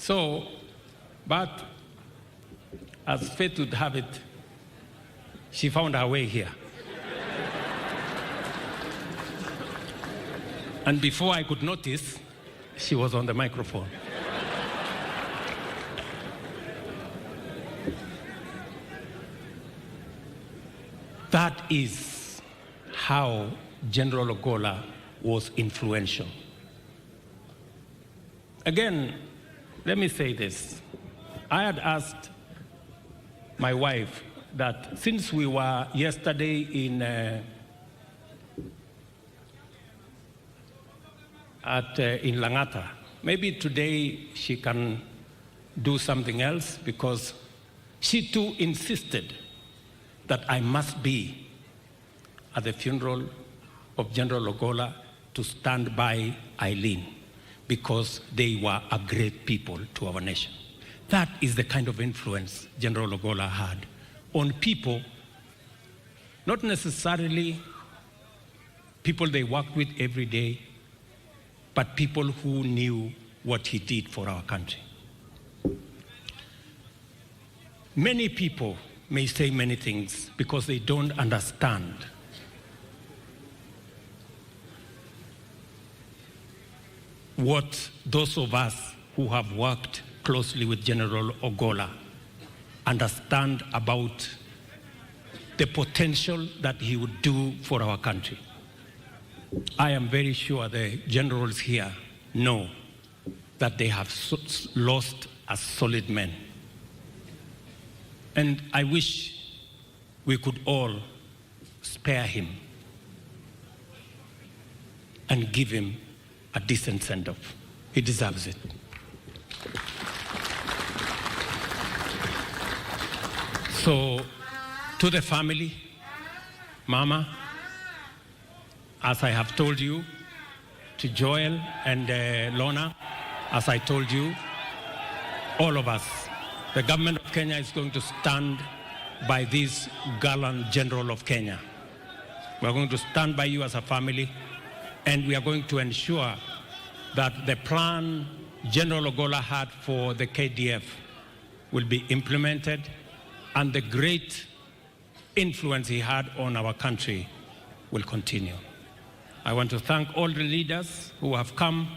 So, but as fate would have it, she found her way here. And before I could notice, she was on the microphone. That is how General Ogolla was influential. Again, let me say this. I had asked my wife that since we were yesterday in Langata, maybe today she can do something else, because she too insisted that I must be at the funeral of General Ogolla to stand by Eileen, because they were a great people to our nation. That is the kind of influence General Ogolla had on people, not necessarily people they worked with every day, but people who knew what he did for our country. Many people may say many things because they don't understand what those of us who have worked closely with General Ogolla understand about the potential that he would do for our country. I am very sure the generals here know that they have lost a solid man. And I wish we could all spare him and give him a decent send-off. He deserves it. So, to the family, Mama, as I have told you, to Joel and Lorna, as I told you, all of us, the government of Kenya is going to stand by this gallant general of Kenya. We are going to stand by you as a family, and we are going to ensure that the plan General Ogolla had for the KDF will be implemented, and the great influence he had on our country will continue. I want to thank all the leaders who have come,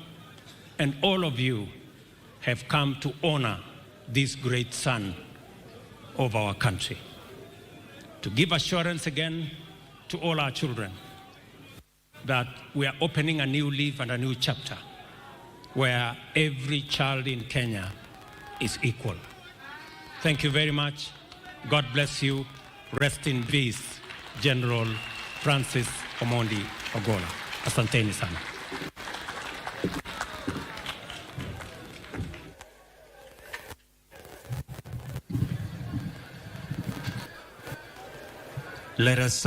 and all of you have come to honor this great son of our country. To give assurance again to all our children that we are opening a new leaf and a new chapter where every child in Kenya is equal. Thank you very much. God bless you. Rest in peace, General Francis Omondi Ogolla. Asanteni sana. Let us